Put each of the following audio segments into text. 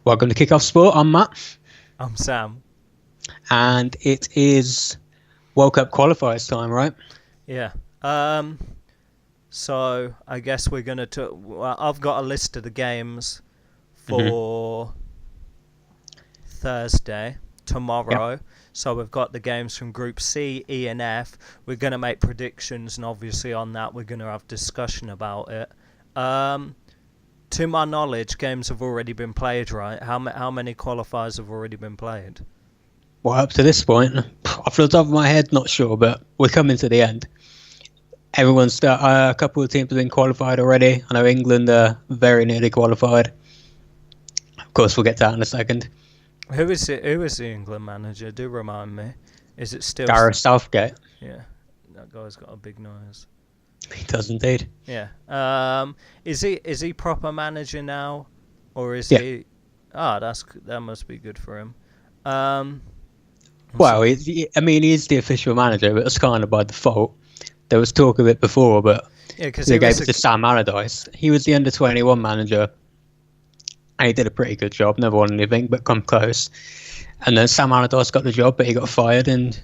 Welcome to Kickoff Sport. I'm Matt. I'm Sam. And it is World Cup Qualifiers time, right? Yeah. So I guess we're going to... Well, I've got a list of the games for Thursday, tomorrow. Yep. So we've got the games from Group C, E and F. We're going to make predictions, and obviously on that we're going to have discussion about it. To my knowledge, games have already been played, right? How many qualifiers have already been played? Well, up to this point, off the top of my head, not sure, but we're coming to the end. A couple of teams have been qualified already. I know England are very nearly qualified. Of course, we'll get to that in a second. Who is the England manager? Do remind me. Is it still Gareth Southgate? Yeah, that guy's got a big nose. He does indeed. Yeah. Is he proper manager now, or is he? That must be good for him. Well, he is the official manager, but it's kind of by default. There was talk of it before, but they gave it to Sam Allardyce. He was the under-21 manager, and he did a pretty good job. Never won anything, but come close. And then Sam Allardyce got the job, but he got fired, and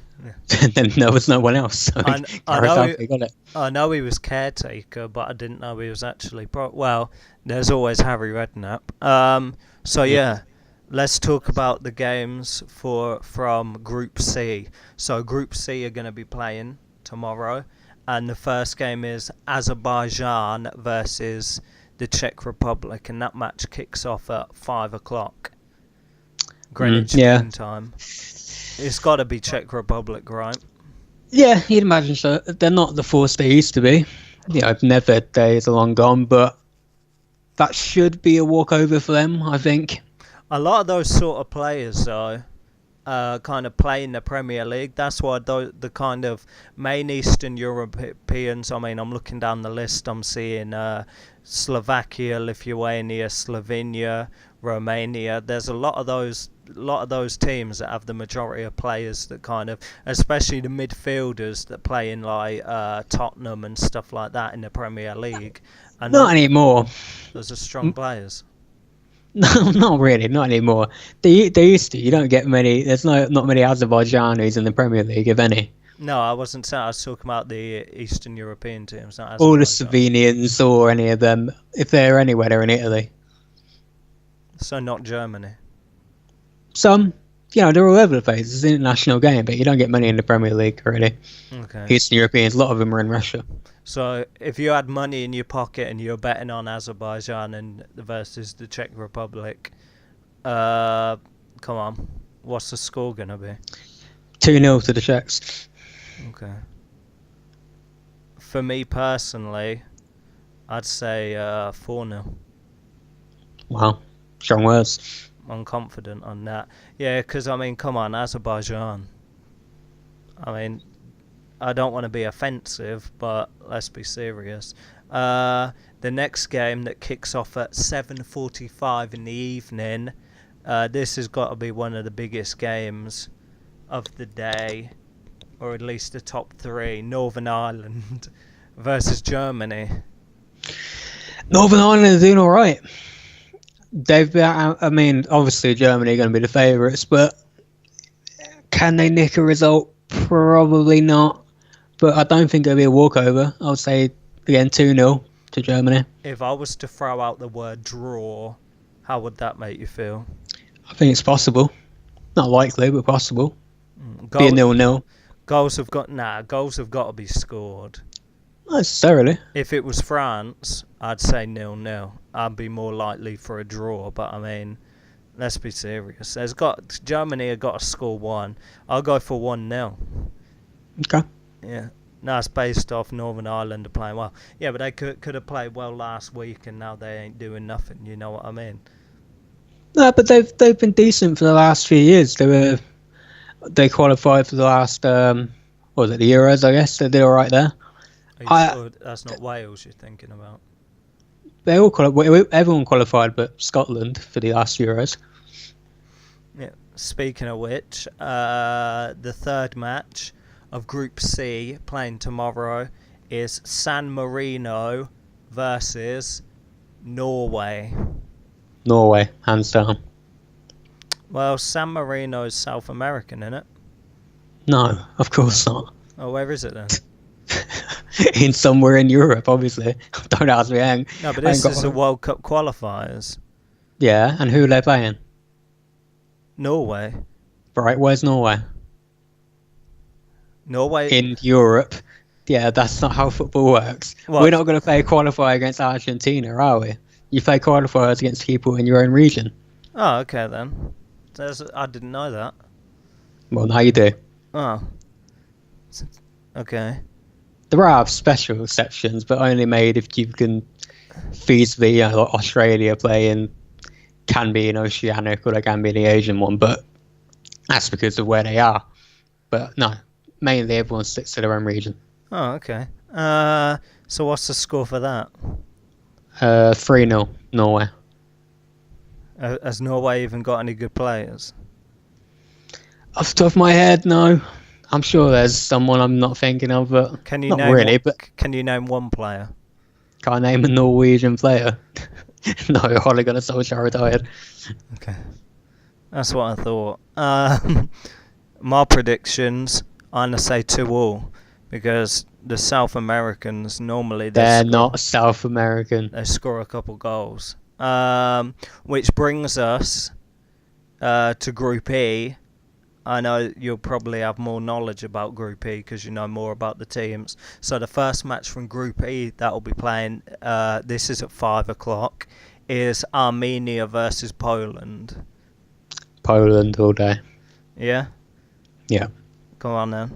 then there was no one else. So I know he was caretaker, but I didn't know he was actually well, there's always Harry Redknapp. So yeah, let's talk about the games from Group C. So Group C are going to be playing tomorrow, and the first game is Azerbaijan versus the Czech Republic, and that match kicks off at 5 o'clock Greenwich Mean Time. It's got to be Czech Republic, right? Yeah, you'd imagine so. They're not the force they used to be. Nedved days are long gone, but that should be a walkover for them, I think. A lot of those sort of players, though, kind of play in the Premier League. That's why the kind of main Eastern Europeans, I mean, I'm looking down the list, I'm seeing Slovakia, Lithuania, Slovenia, Romania. There's a lot of those teams that have the majority of players that kind of, especially the midfielders that play in like Tottenham and stuff like that in the Premier League. And not anymore. Those are strong players. No, not really, not anymore. They used to. You don't get many. There's not many Azerbaijanis in the Premier League, if any. No, I wasn't saying. I was talking about the Eastern European teams. Not all the Slovenians or any of them. If they're anywhere, they're in Italy. So not Germany. Some, they're all over the place. It's an international game, but you don't get many in the Premier League, really. Okay. Eastern Europeans, a lot of them are in Russia. So if you had money in your pocket and you're betting on Azerbaijan versus the Czech Republic, come on, what's the score going to be? 2-0 to the Czechs. Okay. For me personally, I'd say 4-0. Wow, strong words. I'm confident on that. Yeah, because, I mean, come on, Azerbaijan. I mean, I don't want to be offensive, but let's be serious. The next game that kicks off at 7:45 in the evening, this has got to be one of the biggest games of the day, or at least the top three. Northern Ireland versus Germany. Northern Ireland are doing all right. Obviously Germany are going to be the favourites, but can they nick a result? Probably not. But I don't think it'll be a walkover. I would say, again, 2-0 to Germany. If I was to throw out the word draw, how would that make you feel? I think it's possible. Not likely, but possible. Be a 0-0. Goals have got to be scored. Not necessarily. If it was France, I'd say 0-0. I'd be more likely for a draw, but I mean, let's be serious. Germany have got to score one. I'll go for 1-0. Okay. Yeah. No, it's based off Northern Ireland are playing well. Yeah, but they could have played well last week, and now they ain't doing nothing. You know what I mean? No, but they've been decent for the last few years. They qualified for the last the Euros, I guess. They did all right there. Are you sure that's not Wales you're thinking about? Everyone qualified but Scotland for the last Euros. Yeah. Speaking of which, the third match of Group C playing tomorrow is San Marino versus Norway. Norway, hands down. Well, San Marino is South American, isn't it? No, of course not. Oh, where is it then? In somewhere in Europe, obviously. Don't ask me. No, but this is the World Cup Qualifiers. Yeah, and who are they playing? Norway. Right, where's Norway? Norway? In Europe. Yeah, that's not how football works. What? We're not going to play a qualifier against Argentina, are we? You play qualifiers against people in your own region. Oh, okay then. I didn't know that. Well, now you do. Oh. Okay. There are special exceptions, but only made if you can feasibly, like Australia can be an Oceanic or they can be the Asian one, but that's because of where they are. But no, mainly everyone sticks to their own region. Oh, okay. So what's the score for that? 3-0, Norway. Has Norway even got any good players? Off the top of my head, no. I'm sure there's someone I'm not thinking of, but not really. But can you name one player? Can't I name a Norwegian player? No, Ole Gunnar Solskjaer retired. Okay. That's what I thought. My predictions, I'm going to say 2-2, because the South Americans normally... They're not South American. They score a couple goals. Which brings us to Group E. I know you'll probably have more knowledge about Group E because you know more about the teams. So the first match from Group E that will be playing, this is at 5 o'clock, is Armenia versus Poland. Poland all day. Yeah? Yeah. Go on then.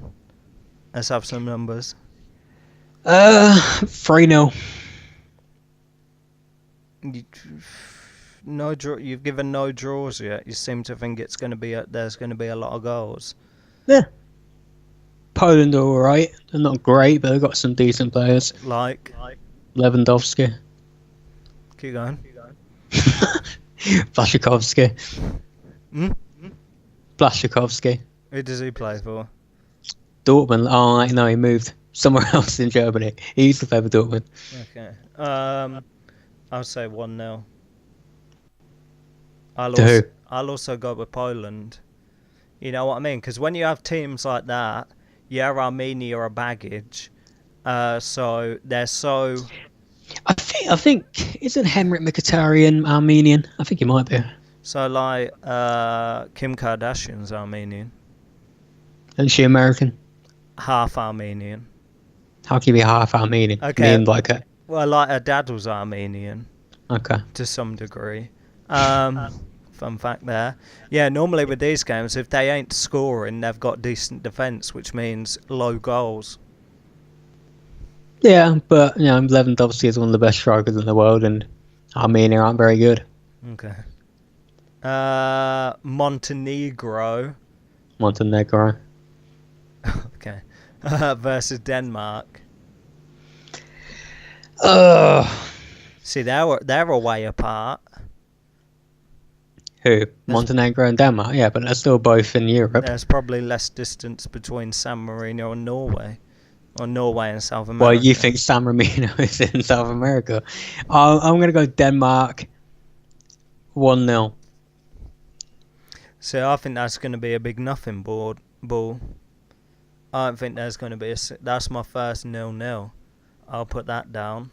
Let's have some numbers. 3-0. No draw. You've given no draws yet. You seem to think there's going to be a lot of goals. Yeah. Poland are all right. They're not great, but they've got some decent players. Like Lewandowski. Keep going. Blashikovsky. Blashikovsky. Who does he play for? Dortmund. Oh, no, he moved somewhere else in Germany. He used to play for Dortmund. Okay. I'll say 1-0. I'll also go with Poland. You know what I mean? Because when you have teams like that, Armenia are baggage. So they're so... I think isn't Henrik Mkhitaryan Armenian? I think he might be. So like Kim Kardashian's Armenian. Isn't she American? Half Armenian. How can you be half Armenian? Okay. Well, like her dad was Armenian. Okay. To some degree. Fun fact there. Yeah, normally with these games, if they ain't scoring, they've got decent defence, which means low goals. Yeah, but Lewandowski is one of the best strikers in the world, and Armenia aren't very good. Okay. Montenegro. Okay. Versus Denmark. See, they're a way apart. Who? Montenegro and Denmark? Yeah, but they're still both in Europe. There's probably less distance between San Marino and Norway. Or Norway and South America. Well, you think San Marino is in South America. I'm going to go Denmark 1-0. So I think that's going to be a big nothing ball. I don't think there's going to be that's my first 0-0. I'll put that down.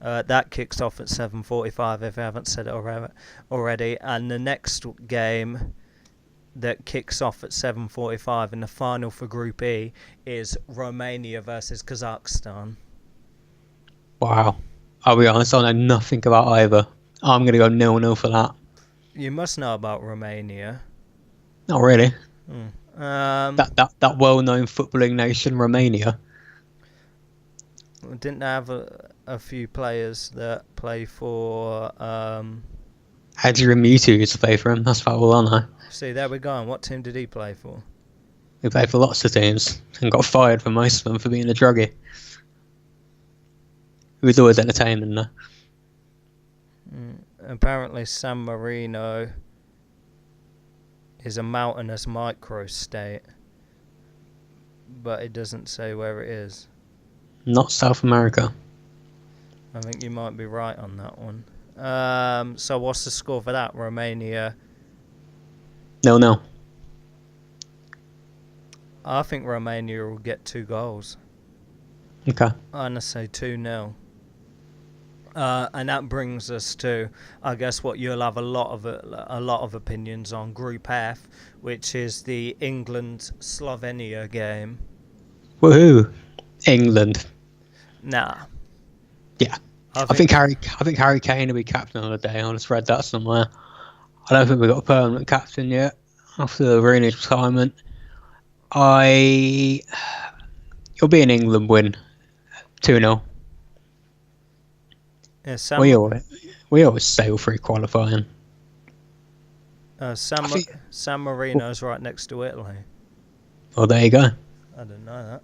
That kicks off at 7:45 if I haven't said it already. And the next game that kicks off at 7:45 in the final for Group E is Romania versus Kazakhstan. Wow. I'll be honest, I know nothing about either. I'm going to go 0-0 for that. You must know about Romania. Not really. That well-known footballing nation, Romania. Didn't they have a few players that play for... Adrian Mutu used to play for him. That's about all I know. See, there we go. And what team did he play for? He played for lots of teams and got fired for most of them for being a druggie. He was always entertaining, though. Apparently, San Marino is a mountainous microstate, but it doesn't say where it is. Not South America. I think you might be right on that one. So what's the score for that? Romania 0-0. I think Romania will get 2 goals. Okay. I'm going to say 2-0. And that brings us to, I guess, what you'll have a lot of opinions on, Group F, which is the England-Slovenia game. Woohoo! England. Nah. Yeah. I think Harry Kane will be captain on the day. I just read that somewhere. I don't think we've got a permanent captain yet after the Rooney's retirement. It'll be an England win, 2-0. Yeah, we always sail through qualifying. San Marino's right next to Italy. Oh, there you go. I didn't know that.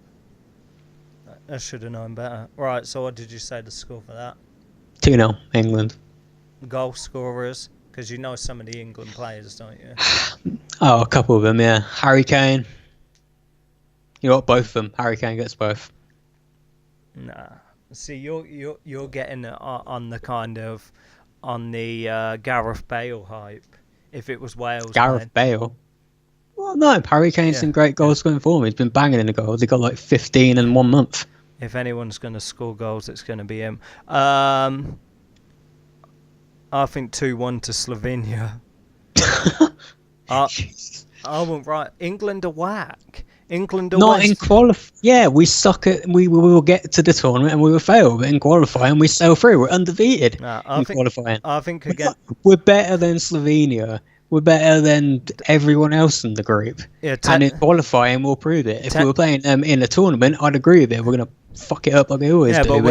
I should have known better. Right, so what did you say the score for that? 2-0, England. Goal scorers? Because you know some of the England players, don't you? Oh, a couple of them, yeah. Harry Kane. You got both of them. Harry Kane gets both. Nah. See, you're getting on the Gareth Bale hype. If it was Wales, Gareth Bale. Well, no, Harry Kane's in great goal scoring form. He's been banging in the goals. He got like 15 in 1 month. If anyone's going to score goals, it's going to be him. I think 2-1 to Slovenia. I went right. England are whack. England are not in qualify. Yeah, we suck at. We will get to the tournament and we will fail, but in qualifying we sail through. We're undefeated in qualifying. I think again we're better than Slovenia. We're better than everyone else in the group. Yeah, and in qualifying we'll prove it. If we were playing in a tournament, I'd agree with it. We're gonna fuck it up like we always do. But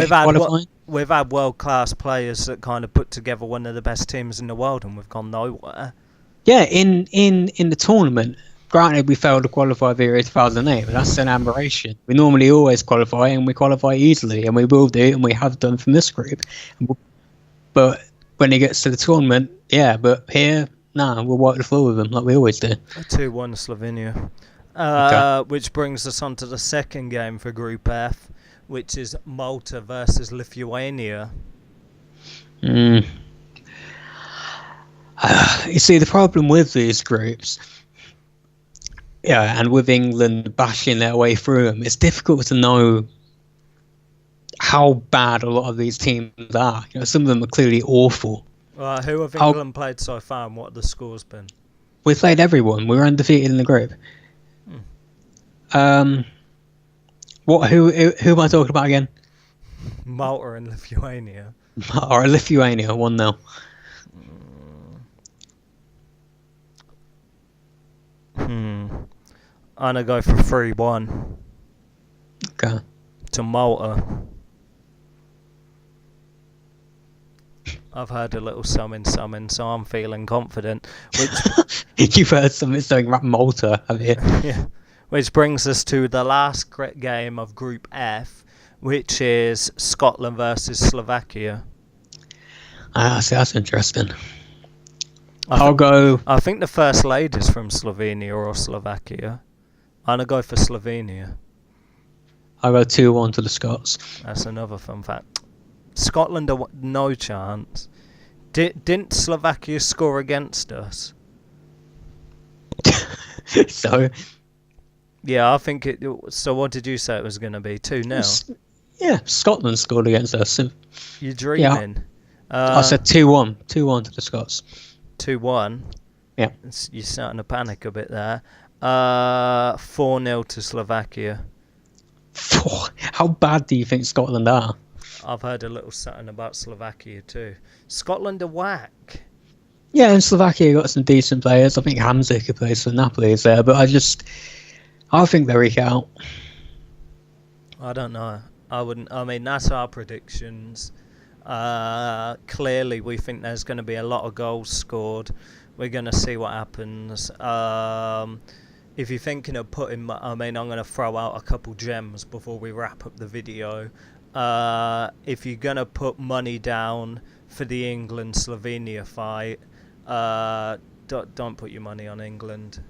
we've had world class players that kind of put together one of the best teams in the world, and we've gone nowhere. Yeah, in the tournament. Granted, we failed to qualify via 2008, but that's an aberration. We normally always qualify, and we qualify easily, and we will do, and we have done from this group. But when it gets to the tournament, yeah, but here, we'll wipe the floor with them like we always do. 2-1 Slovenia. Okay. Which brings us on to the second game for Group F, which is Malta versus Lithuania. You see, the problem with these groups... Yeah, and with England bashing their way through them, it's difficult to know how bad a lot of these teams are. You know, some of them are clearly awful. Who have England played so far, and what have the scores been? We played everyone. We were undefeated in the group. Who am I talking about again? Malta and Lithuania. Or Lithuania, 1-0. I'm going to go for 3-1. Okay. To Malta. I've heard a little summon, so I'm feeling confident. You've heard something about Malta, have you? Yeah. Which brings us to the last game of Group F, which is Scotland versus Slovakia. See, that's interesting. I think the first lady's from Slovenia or Slovakia. I'm going to go for Slovenia. I'll go 2-1 to the Scots. That's another fun fact. Scotland are no chance. Didn't Slovakia score against us? So? Yeah, I think it... So what did you say it was going to be? 2-0? Yeah, Scotland scored against us. You're dreaming. Yeah, I said 2-1. 2-1 to the Scots. 2-1. Yeah. You're starting to panic a bit there. 4-0 to Slovakia. How bad do you think Scotland are? I've heard a little something about Slovakia too. Scotland are whack. Yeah, and Slovakia got some decent players. I think Hamzik, who plays for Napoli, is there, but I think they'll eke out. I don't know. I mean, that's our predictions. Clearly, we think there's going to be a lot of goals scored. We're going to see what happens. If you're thinking of putting... I'm going to throw out a couple gems before we wrap up the video. If you're going to put money down for the England-Slovenia fight, don't put your money on England.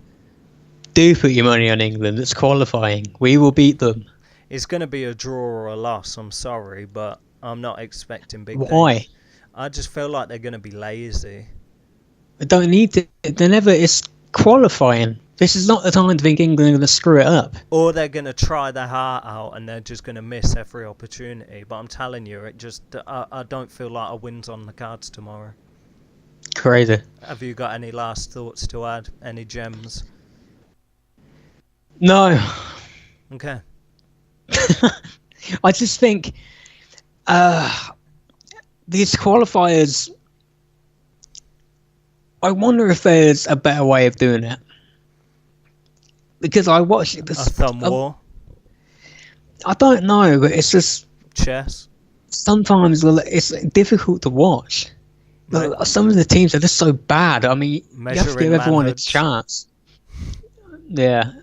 Do put your money on England. It's qualifying. We will beat them. It's going to be a draw or a loss. I'm sorry, but I'm not expecting big things. Why? I just feel like they're going to be lazy. They don't need to. They never. It's qualifying. This is not the time to think England are going to screw it up. Or they're going to try their heart out and they're just going to miss every opportunity. But I'm telling you, I don't feel like a win's on the cards tomorrow. Crazy. Have you got any last thoughts to add? Any gems? No. Okay. I just think these qualifiers, I wonder if there's a better way of doing it. Because I watched this. A thumb war? I don't know, but it's just. Chess? Sometimes it's difficult to watch. Like, some of the teams are just so bad. I mean, you have to give everyone a chance. Yeah.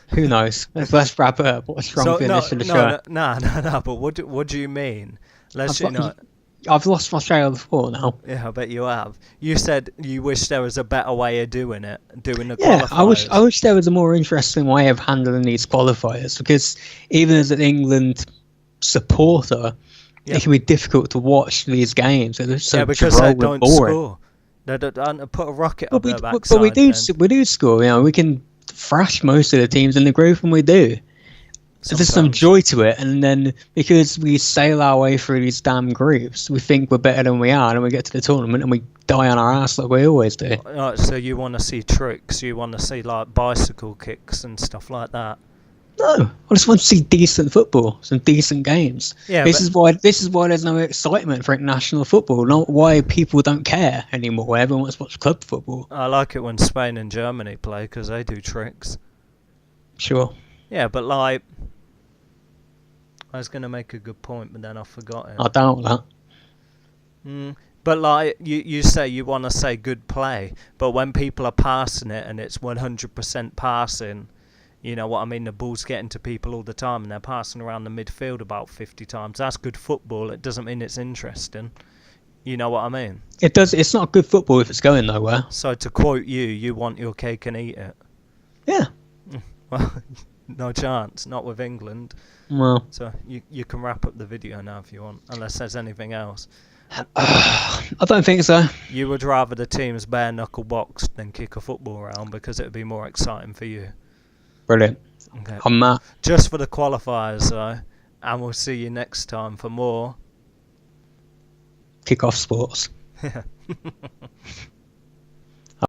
Who knows? Let's wrap it up. What a strong finish for the show. No. But what do you mean? I've lost my trail of thought now. Yeah, I bet you have. You said you wish there was a better way of doing it, doing the qualifiers. I wish there was a more interesting way of handling these qualifiers, because even as an England supporter, it can be difficult to watch these games. They're because they don't score. They don't put a rocket up their backside. But we do score. You know, we can thrash most of the teams in the group, and we do. So there's some joy to it, and then because we sail our way through these damn groups, we think we're better than we are, and we get to the tournament and we die on our ass like we always do. Right, so you want to see tricks, you want to see like bicycle kicks and stuff like that? No, I just want to see decent football, some decent games. Yeah, this is why there's no excitement for international football, not why people don't care anymore. Everyone wants to watch club football. I like it when Spain and Germany play because they do tricks. Sure. Yeah, but like, I was going to make a good point, but then I forgot it. I doubt that. But like, you say you want to say good play, but when people are passing it and it's 100% passing, you know what I mean? The ball's getting to people all the time and they're passing around the midfield about 50 times. That's good football. It doesn't mean it's interesting. You know what I mean? It does. It's not good football if it's going nowhere. So to quote you want your cake and eat it. Yeah. Well, no chance. Not with England. Well. So you can wrap up the video now if you want, unless there's anything else. I don't think so. You would rather the teams bare knuckle box than kick a football around because it would be more exciting for you. Brilliant. Okay. I'm Matt. Just for the qualifiers though, and we'll see you next time for more Kick-off sports. Yeah.